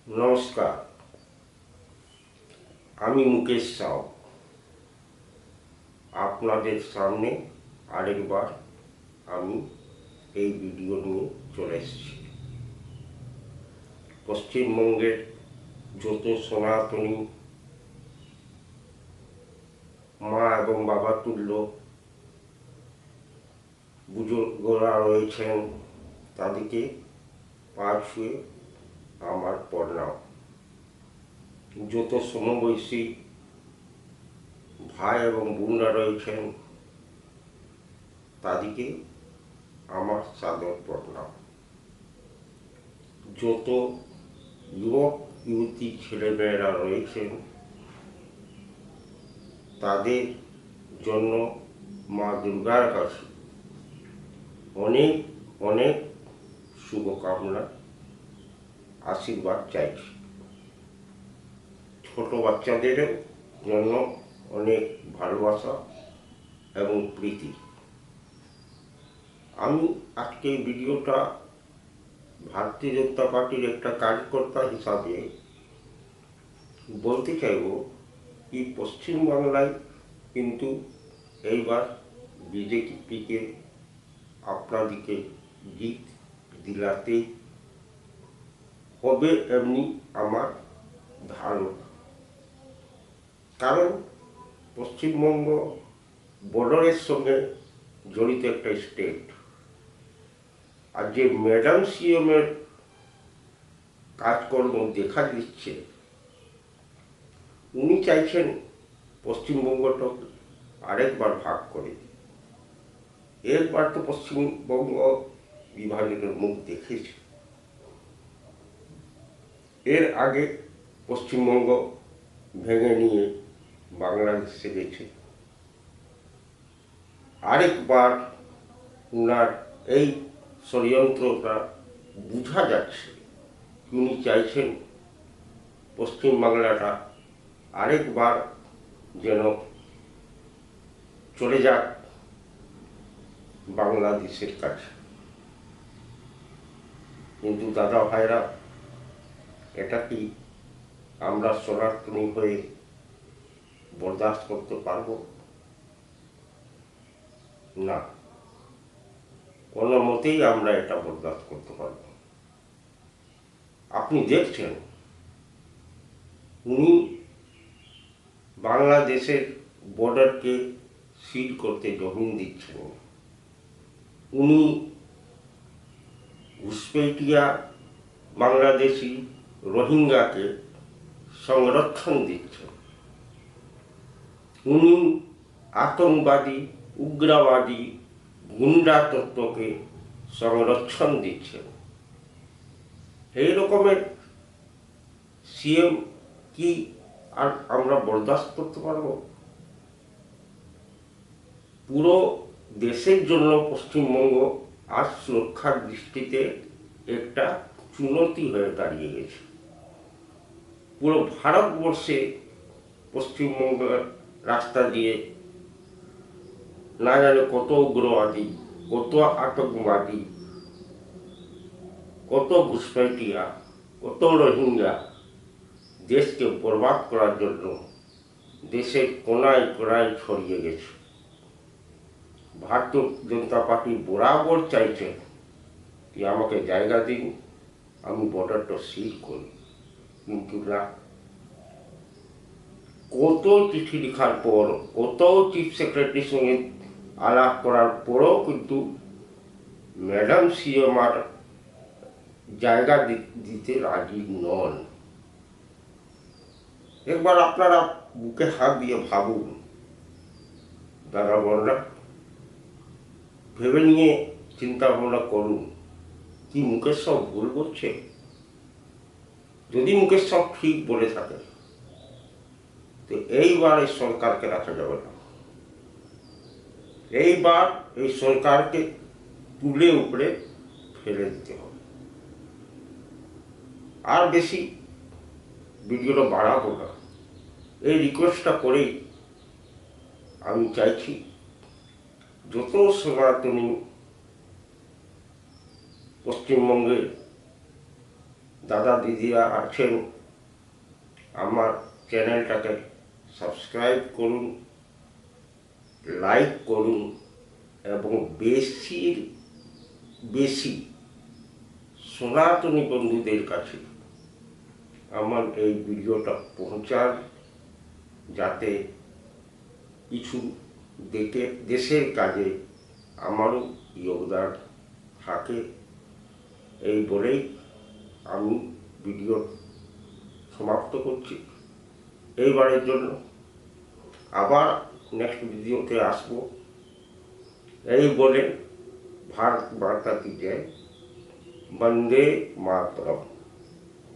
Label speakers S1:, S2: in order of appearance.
S1: নমস্কার, আমি মুকেশ সাউ আপনাদের সামনে আরেকবার আমি এই ভিডিও নিয়ে চলে এসেছি। পশ্চিমবঙ্গের যত সনাতনী মা এবং বাবা তুল্য বুজুর্গরা রয়েছেন, তাদেরকে পা ছুঁয়ে আমার প্রণাম। যত সমবয়সী ভাই এবং বোনরা রয়েছেন, তাদেরকে আমার সাদর প্রণাম। যত যুবক যুবতী ছেলেমেয়েরা রয়েছেন, তাদের জন্য মা দুর্গার কাছে অনেক অনেক শুভকামনা, আশীর্বাদ চাইছি। ছোট বাচ্চাদের জন্য অনেক ভালোবাসা এবং প্রীতি। আমি আজকে ভিডিওটা ভারতীয় জনতা পার্টির একটা কার্যকর্তা হিসাবে বলতে চাইব কি, পশ্চিমবাংলায় কিন্তু এইবার বিজেপিকে আপনাদেরকে জিত দিলাতে হবে, এমনি আমার ধারণা। কারণ পশ্চিমবঙ্গ বর্ডারের সঙ্গে জড়িত একটা স্টেট, আর যে ম্যাডাম সিএমের কাজকর্ম দেখা দিচ্ছে, উনি চাইছেন পশ্চিমবঙ্গটা আরেকবার ভাগ করে। এরপর তো পশ্চিমবঙ্গ বিভাজনের মুখ দেখেছে। এর আগে পশ্চিমবঙ্গ ভেঙে নিয়ে বাংলাদেশে গেছে। আরেকবার উনার এই ষড়যন্ত্রটা বোঝা যাচ্ছে, উনি চাইছেন পশ্চিমবাংলাটা আরেকবার যেন চলে যাক বাংলাদেশের কাছে। কিন্তু দাদা ভাইরা, এটা কি আমরা সনাতনী হয়ে বরদাস্ত করতে পারবো? না, কোনো মতেই আমরা এটা বরদাস্ত করতে পারব। আপনি দেখছেন, উনি বাংলাদেশের বর্ডারকে সিল করতে জমিন দিচ্ছেন। উনি ঘুষপেটিয়া বাংলাদেশি রোহিঙ্গাকে সংরক্ষণ দিচ্ছেন। উনি আতঙ্কবাদী, উগ্রবাদী, গুন্ডা তত্ত্বকে সংরক্ষণ দিচ্ছেন। এই রকমের সিএম কি আর আমরা বরদাস্ত করতে পারব? পুরো দেশের জন্য পশ্চিমবঙ্গ আজ সুরক্ষার দৃষ্টিতে একটা চুনতি হয়ে দাঁড়িয়ে গেছে। পুরো ভারতবর্ষে পশ্চিমবঙ্গের রাস্তা দিয়ে না জানে কত উগ্রবাদী, কত আতঙ্কবাদী, কত ঘুষপেটিয়া, কত রোহিঙ্গা দেশকে বরবাদ করার জন্য দেশের কোনায় কোনায় ছড়িয়ে গেছে। ভারতীয় জনতা পার্টি বরাবর চাইছে যে আমাকে জায়গা দিন, আমি বর্ডারটা সিল করি। কিন্তু না, কত চিঠি লেখার পর, কত চিফ সেক্রেটারির সঙ্গে আলাপ করার পরও কিন্তু ম্যাডাম সিএম আর জায়গা দিতে রাজি নন। একবার আপনারা বুকে হাত দিয়ে ভাবুন দাদা বোনরা, ভেবে নিয়ে চিন্তা ভাবনা করুন, কি মুকেশ সব ভুল করছে? যদি মুকেশ সব ঠিক বলে থাকে, তো এইবার এই সরকারকে রাখা যাবে না। এইবার এই সরকারকে তুলে উপরে ফেলে দিতে হবে। আর বেশি ভিডিওটা বাড়াবো না, এই রিকোয়েস্টটা করেই আমি চাইছি যত সনাতনী পশ্চিমবঙ্গে দাদা দিদিরা আছেন আমার চ্যানেলটাকে সাবস্ক্রাইব করুন, লাইক করুন এবং বেশির বেশি সনাতনী বন্ধুদের কাছে আমার এই ভিডিওটা পৌঁছান, যাতে কিছু দেশের কাজে আমারও যোগদান থাকে। এই বলেই আমি ভিডিও সমাপ্ত করছি এইবারের জন্য। আবার নেক্সট ভিডিওতে আসবো। এই বলে ভারত মাতা কি জয়, বন্দে মাতরম।